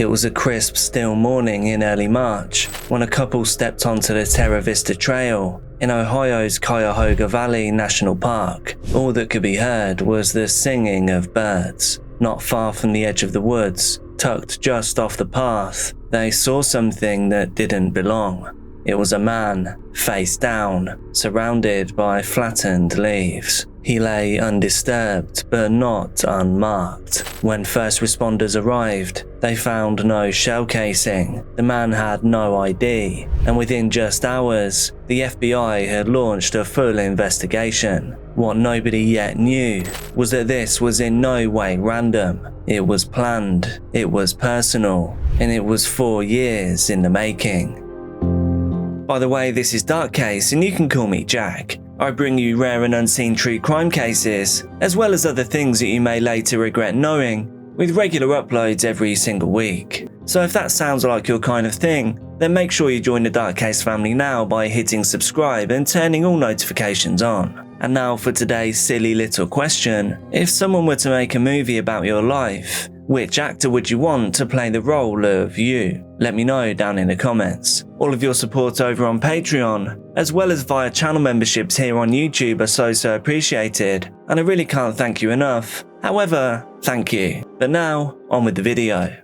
It was a crisp, still morning in early March when a couple stepped onto the Terra Vista Trail in Ohio's Cuyahoga Valley National Park. All that could be heard was the singing of birds. Not far from the edge of the woods, tucked just off the path, they saw something that didn't belong. It was a man, face down, surrounded by flattened leaves. He lay undisturbed, but not unmarked. When first responders arrived, they found no shell casing. The man had no ID, and within just hours, the FBI had launched a full investigation. What nobody yet knew was that this was in no way random. It was planned, it was personal, and it was 4 years in the making. By the way, this is Dark Case, and you can call me Jack. I bring you rare and unseen true crime cases, as well as other things that you may later regret knowing, with regular uploads every single week. So if that sounds like your kind of thing, then make sure you join the Dark Case family now by hitting subscribe and turning all notifications on. And now for today's silly little question. If someone were to make a movie about your life, which actor would you want to play the role of you? Let me know down in the comments. All of your support over on Patreon, as well as via channel memberships here on YouTube, are so appreciated, and I really can't thank you enough. However, thank you. But now, on with the video.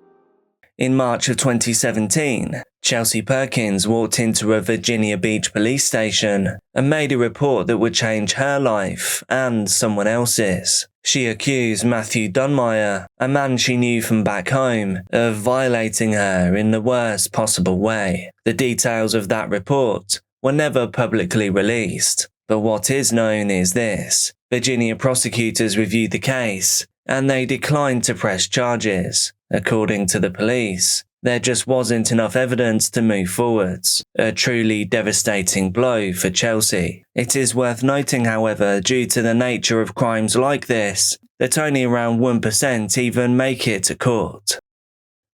In March of 2017, Chelsea Perkins walked into a Virginia Beach police station and made a report that would change her life and someone else's. She accused Matthew Dunmire, a man she knew from back home, of violating her in the worst possible way. The details of that report were never publicly released, but what is known is this: Virginia prosecutors reviewed the case, and they declined to press charges. According to the police, there just wasn't enough evidence to move forwards. A truly devastating blow for Chelsea. It is worth noting, however, due to the nature of crimes like this, that only around 1% even make it to court.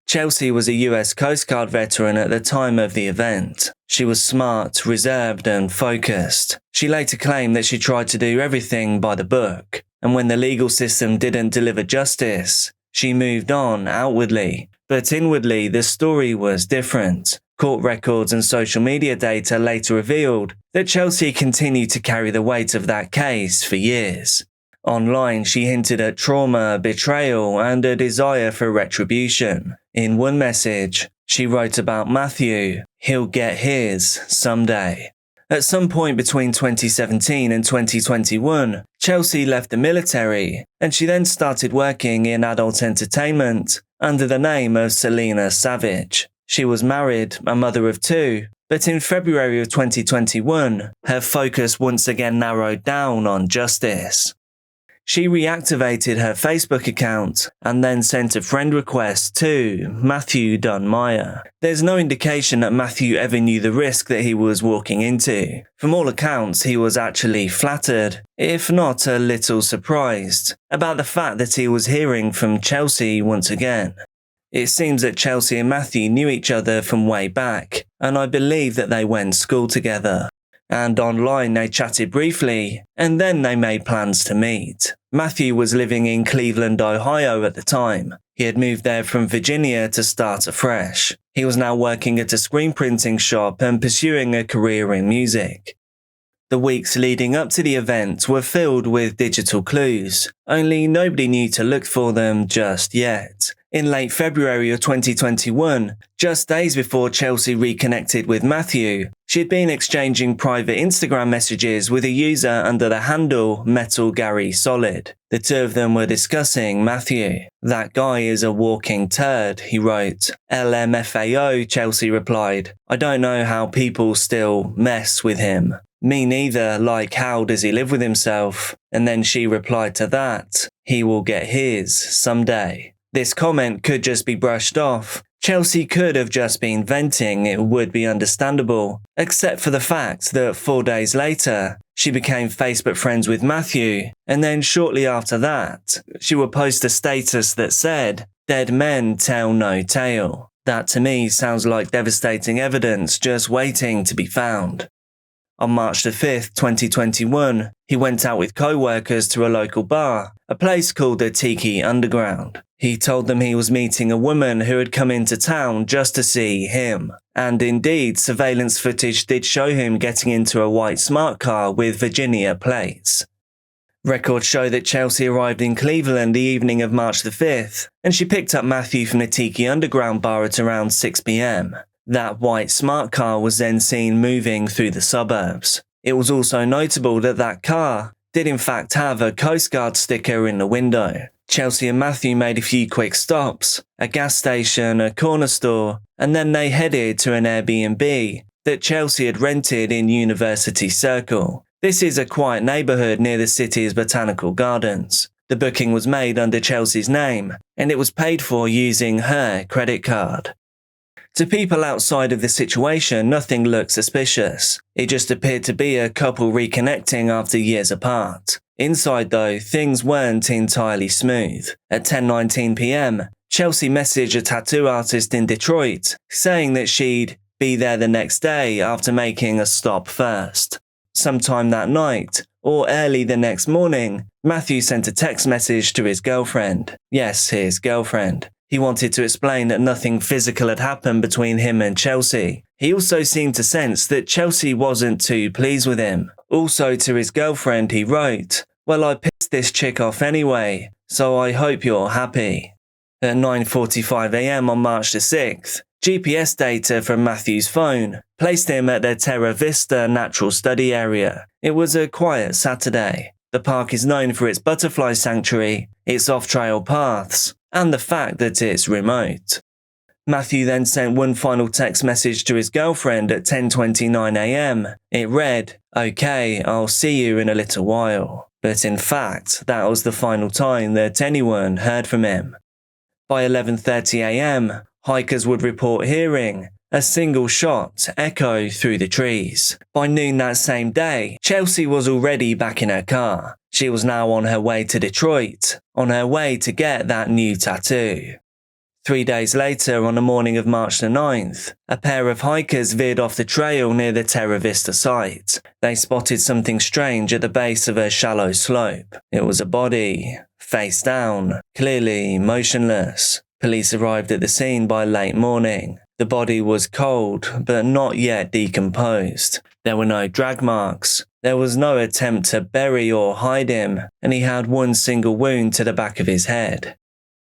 Chelsea was a US Coast Guard veteran at the time of the event. She was smart, reserved, and focused. She later claimed that she tried to do everything by the book, and when the legal system didn't deliver justice, she moved on outwardly. But inwardly, the story was different. Court records and social media data later revealed that Chelsea continued to carry the weight of that case for years. Online, she hinted at trauma, betrayal, and a desire for retribution. In one message, she wrote about Matthew, "He'll get his someday." At some point between 2017 and 2021, Chelsea left the military, and she then started working in adult entertainment under the name of Selena Savage. She was married, a mother of 2, but in February of 2021, her focus once again narrowed down on justice. She reactivated her Facebook account and then sent a friend request to Matthew Dunmire. There's no indication that Matthew ever knew the risk that he was walking into. From all accounts, he was actually flattered, if not a little surprised, about the fact that he was hearing from Chelsea once again. It seems that Chelsea and Matthew knew each other from way back, and I believe that they went to school together. And online they chatted briefly, and then they made plans to meet. Matthew was living in Cleveland, Ohio at the time. He had moved there from Virginia to start afresh. He was now working at a screen printing shop and pursuing a career in music. The weeks leading up to the event were filled with digital clues, only nobody knew to look for them just yet. In late February of 2021, just days before Chelsea reconnected with Matthew, she had been exchanging private Instagram messages with a user under the handle Metal Gary Solid. The two of them were discussing Matthew. "That guy is a walking turd," he wrote. "LMFAO," Chelsea replied. "I don't know how people still mess with him." "Me neither, like how does he live with himself?" And then she replied to that, "He will get his someday." This comment could just be brushed off. Chelsea could have just been venting, it would be understandable, except for the fact that 4 days later, she became Facebook friends with Matthew, and then shortly after that, she would post a status that said, "Dead men tell no tale." That to me sounds like devastating evidence just waiting to be found. On March the 5th, 2021, he went out with co-workers to a local bar, a place called the Tiki Underground. He told them he was meeting a woman who had come into town just to see him. And indeed, surveillance footage did show him getting into a white smart car with Virginia plates. Records show that Chelsea arrived in Cleveland the evening of March the 5th, and she picked up Matthew from the Tiki Underground bar at around 6 p.m. That white smart car was then seen moving through the suburbs. It was also notable that that car did in fact have a Coast Guard sticker in the window. Chelsea and Matthew made a few quick stops, a gas station, a corner store, and then they headed to an Airbnb that Chelsea had rented in University Circle. This is a quiet neighbourhood near the city's botanical gardens. The booking was made under Chelsea's name, and it was paid for using her credit card. To people outside of the situation, nothing looked suspicious. It just appeared to be a couple reconnecting after years apart. Inside though, things weren't entirely smooth. At 10:19 p.m, Chelsea messaged a tattoo artist in Detroit, saying that she'd be there the next day after making a stop first. Sometime that night, or early the next morning, Matthew sent a text message to his girlfriend. Yes, his girlfriend. He wanted to explain that nothing physical had happened between him and Chelsea. He also seemed to sense that Chelsea wasn't too pleased with him. Also to his girlfriend he wrote, "Well, I pissed this chick off anyway, so I hope you're happy." At 9:45 a.m. on March the 6th, GPS data from Matthew's phone placed him at the Terra Vista Natural Study Area. It was a quiet Saturday. The park is known for its butterfly sanctuary, its off-trail paths, and the fact that it's remote. Matthew then sent one final text message to his girlfriend at 10:29 a.m. It read, "Okay, I'll see you in a little while." But in fact, that was the final time that anyone heard from him. By 11:30 a.m, hikers would report hearing a single shot echo through the trees. By noon that same day, Chelsea was already back in her car. She was now on her way to Detroit, on her way to get that new tattoo. 3 days later, on the morning of March the 9th, a pair of hikers veered off the trail near the Terra Vista site. They spotted something strange at the base of a shallow slope. It was a body, face down, clearly motionless. Police arrived at the scene by late morning. The body was cold, but not yet decomposed. There were no drag marks. There was no attempt to bury or hide him, and he had one single wound to the back of his head.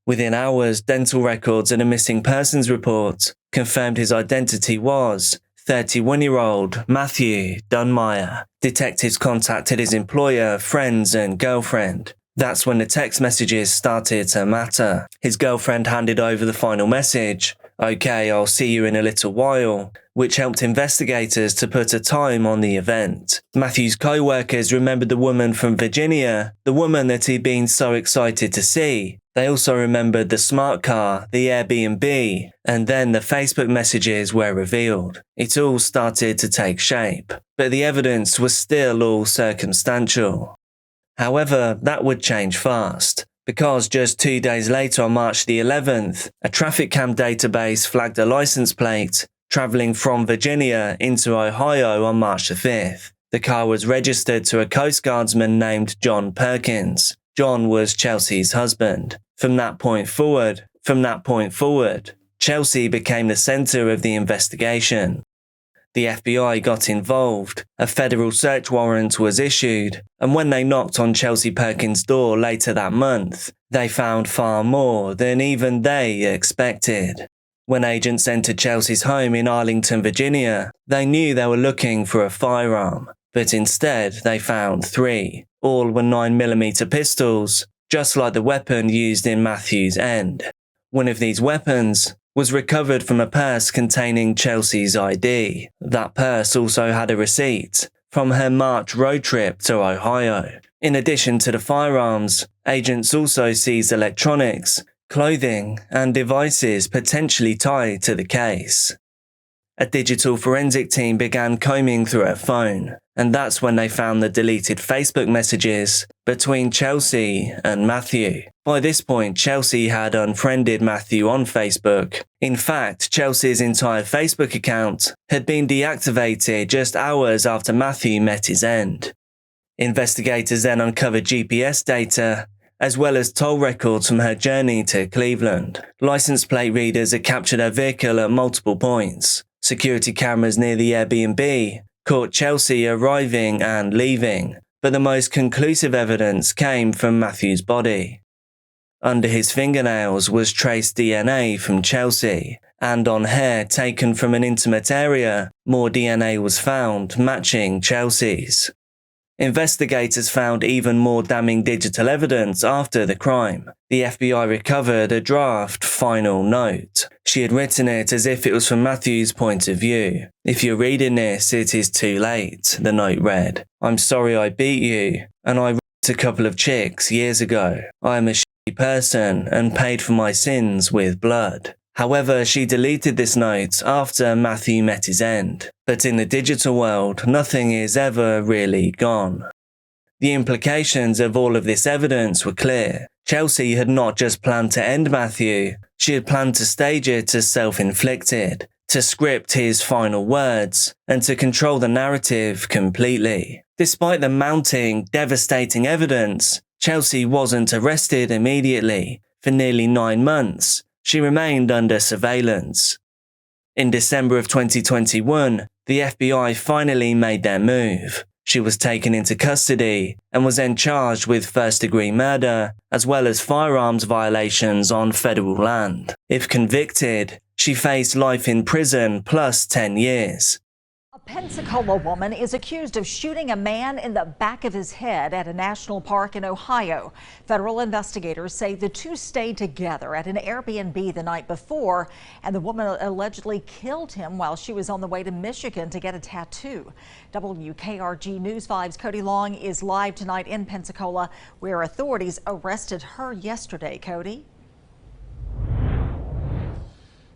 Within hours, dental records and a missing persons report confirmed his identity was 31-year-old Matthew Dunmire. Detectives contacted his employer, friends, and girlfriend. That's when the text messages started to matter. His girlfriend handed over the final message, "Okay, I'll see you in a little while," which helped investigators to put a time on the event. Matthew's co-workers remembered the woman from Virginia, the woman that he'd been so excited to see. They also remembered the smart car, the Airbnb, and then the Facebook messages were revealed. It all started to take shape, but the evidence was still all circumstantial. However, that would change fast, because just 2 days later on March the 11th, a traffic cam database flagged a license plate travelling from Virginia into Ohio on March the 5th. The car was registered to a Coast Guardsman named John Perkins. John was Chelsea's husband. From that point forward, Chelsea became the centre of the investigation. The FBI got involved, a federal search warrant was issued, and when they knocked on Chelsea Perkins' door later that month, they found far more than even they expected. When agents entered Chelsea's home in Arlington, Virginia, they knew they were looking for a firearm, but instead they found 3. All were 9mm pistols, just like the weapon used in Matthew's end. One of these weapons was recovered from a purse containing Chelsea's ID. That purse also had a receipt from her March road trip to Ohio. In addition to the firearms, agents also seized electronics, clothing, and devices potentially tied to the case. A digital forensic team began combing through her phone, and that's when they found the deleted Facebook messages between Chelsea and Matthew. By this point, Chelsea had unfriended Matthew on Facebook. In fact, Chelsea's entire Facebook account had been deactivated just hours after Matthew met his end. Investigators then uncovered GPS data, as well as toll records from her journey to Cleveland. License plate readers had captured her vehicle at multiple points. Security cameras near the Airbnb caught Chelsea arriving and leaving, but the most conclusive evidence came from Matthew's body. Under his fingernails was traced DNA from Chelsea, and on hair taken from an intimate area, more DNA was found matching Chelsea's. Investigators found even more damning digital evidence after the crime. The FBI recovered a draft final note. She had written it as if it was from Matthew's point of view. "If you're reading this, it is too late," the note read. "I'm sorry I beat you, and I raped a couple of chicks years ago. I am a shitty person and paid for my sins with blood." However, she deleted this note after Matthew met his end. But in the digital world, nothing is ever really gone. The implications of all of this evidence were clear. Chelsea had not just planned to end Matthew, she had planned to stage it as self-inflicted, to script his final words, and to control the narrative completely. Despite the mounting, devastating evidence, Chelsea wasn't arrested immediately. For nearly 9 months, she remained under surveillance. In December of 2021, the FBI finally made their move. She was taken into custody and was then charged with first-degree murder, as well as firearms violations on federal land. If convicted, she faced life in prison plus 10 years. A Pensacola woman is accused of shooting a man in the back of his head at a national park in Ohio. Federal investigators say the two stayed together at an Airbnb the night before, and the woman allegedly killed him while she was on the way to Michigan to get a tattoo. WKRG News 5's Cody Long is live tonight in Pensacola, where authorities arrested her yesterday. Cody?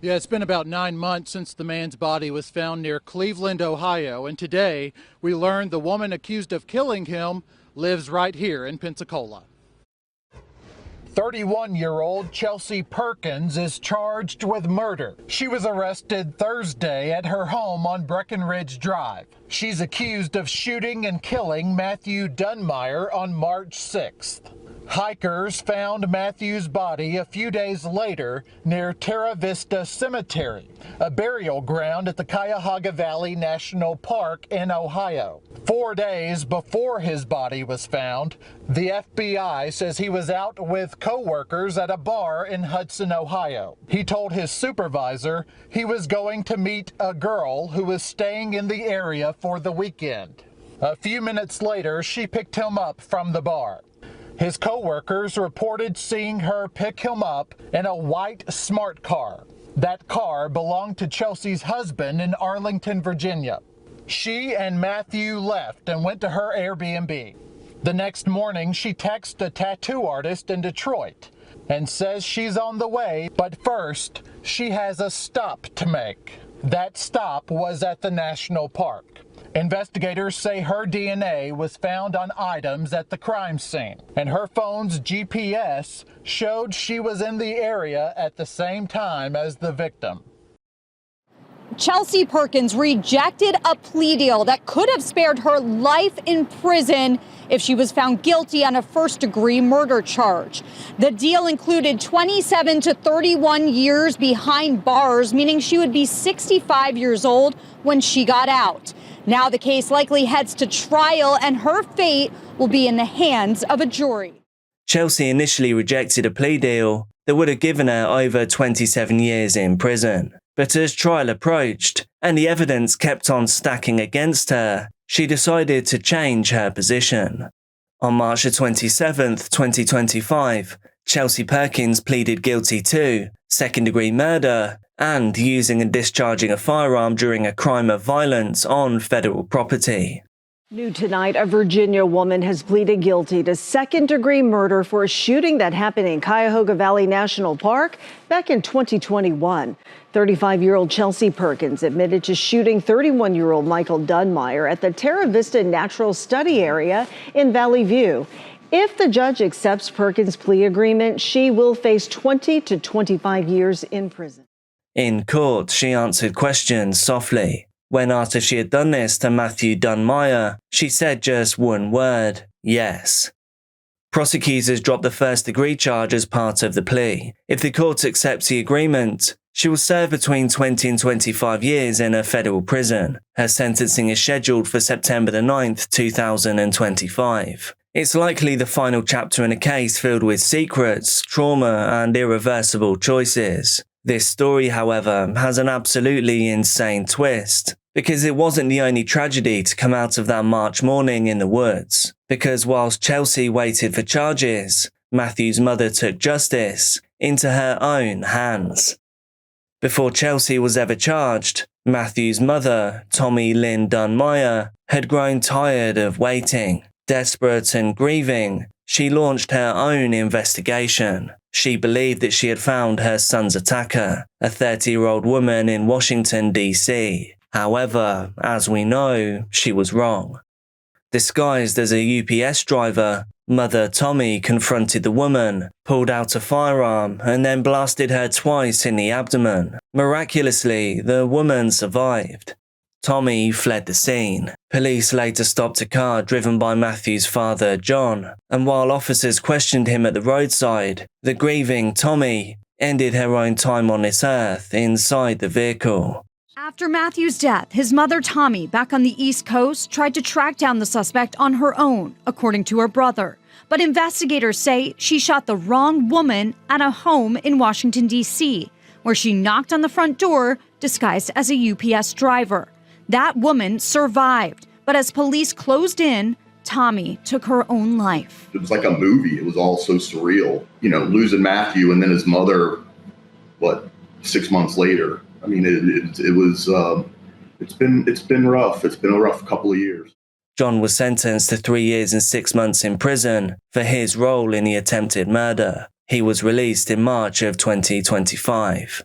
Yeah, it's been about 9 months since the man's body was found near Cleveland, Ohio, and today we learned the woman accused of killing him lives right here in Pensacola. 31-year-old Chelsea Perkins is charged with murder. She was arrested Thursday at her home on Breckenridge Drive. She's accused of shooting and killing Matthew Dunmire on March 6th. Hikers found Matthew's body a few days later near Terra Vista Cemetery, a burial ground at the Cuyahoga Valley National Park in Ohio. 4 days before his body was found, the FBI says he was out with co-workers at a bar in Hudson, Ohio. He told his supervisor he was going to meet a girl who was staying in the area for the weekend. A few minutes later, she picked him up from the bar. His co-workers reported seeing her pick him up in a white smart car. That car belonged to Chelsea's husband in Arlington, Virginia. She and Matthew left and went to her Airbnb. The next morning, she texts a tattoo artist in Detroit and says she's on the way, but first, she has a stop to make. That stop was at the national park. Investigators say her DNA was found on items at the crime scene, and her phone's GPS showed she was in the area at the same time as the victim. Chelsea Perkins rejected a plea deal that could have spared her life in prison if she was found guilty on a first-degree murder charge. The deal included 27 to 31 years behind bars, meaning she would be 65 years old when she got out. Now the case likely heads to trial, and her fate will be in the hands of a jury. Chelsea initially rejected a plea deal that would have given her over 27 years in prison. But as trial approached, and the evidence kept on stacking against her, she decided to change her position. On March 27, 2025, Chelsea Perkins pleaded guilty to second-degree murder and using and discharging a firearm during a crime of violence on federal property. New tonight, a Virginia woman has pleaded guilty to second-degree murder for a shooting that happened in Cuyahoga Valley National Park back in 2021. 35-year-old Chelsea Perkins admitted to shooting 31-year-old Michael Dunmire at the Terra Vista Natural Study Area in Valley View. If the judge accepts Perkins' plea agreement, she will face 20 to 25 years in prison. In court, she answered questions softly. When asked if she had done this to Matthew Dunmire, she said just one word: yes. Prosecutors dropped the first-degree charge as part of the plea. If the court accepts the agreement, she will serve between 20 and 25 years in a federal prison. Her sentencing is scheduled for September the 9th, 2025. It's likely the final chapter in a case filled with secrets, trauma, and irreversible choices. This story, however, has an absolutely insane twist, because it wasn't the only tragedy to come out of that March morning in the woods. Because whilst Chelsea waited for charges, Matthew's mother took justice into her own hands. Before Chelsea was ever charged, Matthew's mother, Tommy Lynn Dunmire, had grown tired of waiting. Desperate and grieving, she launched her own investigation. She believed that she had found her son's attacker, a 30-year-old woman in Washington, D.C. However, as we know, she was wrong. Disguised as a UPS driver, Mother Tommy confronted the woman, pulled out a firearm, and then blasted her twice in the abdomen. Miraculously, the woman survived. Tommy fled the scene. Police later stopped a car driven by Matthew's father, John, and while officers questioned him at the roadside, the grieving Tommy ended her own time on this earth inside the vehicle. After Matthew's death, his mother, Tommy, back on the East Coast, tried to track down the suspect on her own, according to her brother. But investigators say she shot the wrong woman at a home in Washington, D.C., where she knocked on the front door disguised as a UPS driver. That woman survived, but as police closed in, Tommy took her own life. It was like a movie. It was all so surreal. You know, losing Matthew and then his mother, 6 months later. I mean, it's been rough. It's been a rough couple of years. John was sentenced to 3 years and 6 months in prison for his role in the attempted murder. He was released in March of 2025.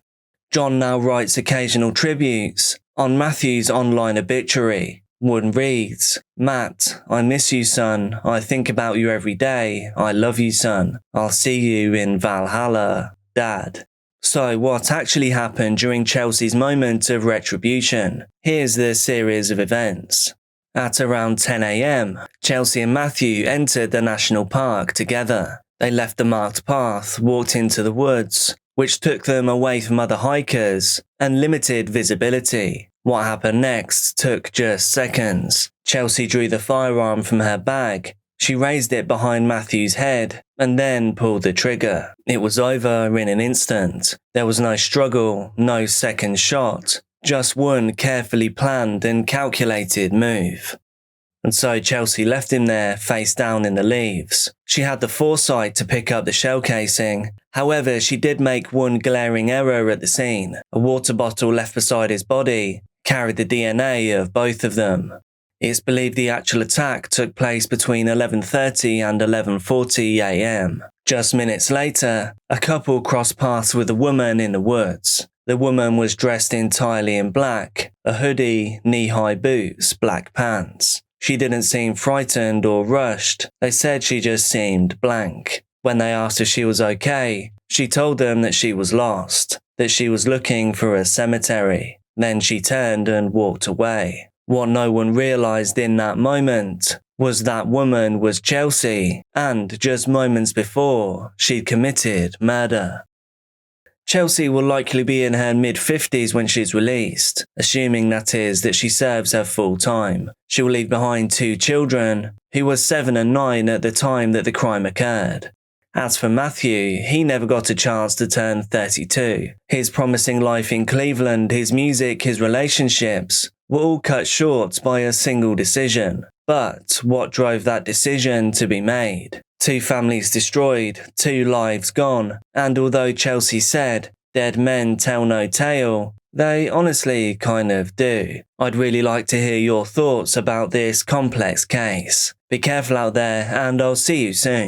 John now writes occasional tributes. On Matthew's online obituary, one reads, "Matt, I miss you, son. I think about you every day. I love you, son. I'll see you in Valhalla, Dad." So what actually happened during Chelsea's moment of retribution? Here's the series of events. At around 10 a.m., Chelsea and Matthew entered the national park together. They left the marked path, walked into the woods, which took them away from other hikers and limited visibility. What happened next took just seconds. Chelsea drew the firearm from her bag. She raised it behind Matthew's head and then pulled the trigger. It was over in an instant. There was no struggle, no second shot, just one carefully planned and calculated move. And so Chelsea left him there, face down in the leaves. She had the foresight to pick up the shell casing. However, she did make one glaring error at the scene. A water bottle left beside his body carried the DNA of both of them. It's believed the actual attack took place between 11:30 and 11:40 a.m. Just minutes later, a couple crossed paths with a woman in the woods. The woman was dressed entirely in black, a hoodie, knee-high boots, black pants. She didn't seem frightened or rushed. They said she just seemed blank. When they asked if she was okay, she told them that she was lost, that she was looking for a cemetery. Then she turned and walked away. What no one realized in that moment was that woman was Chelsea, and just moments before, she'd committed murder. Chelsea will likely be in her mid-50s when she's released, assuming that is that she serves her full time. She will leave behind 2 children, who were 7 and 9 at the time that the crime occurred. As for Matthew, he never got a chance to turn 32. His promising life in Cleveland, his music, his relationships were all cut short by a single decision. But what drove that decision to be made? 2 families destroyed, 2 lives gone, and although Chelsea said, "Dead men tell no tale," They honestly kind of do. I'd really like to hear your thoughts about this complex case. Be careful out there, and I'll see you soon.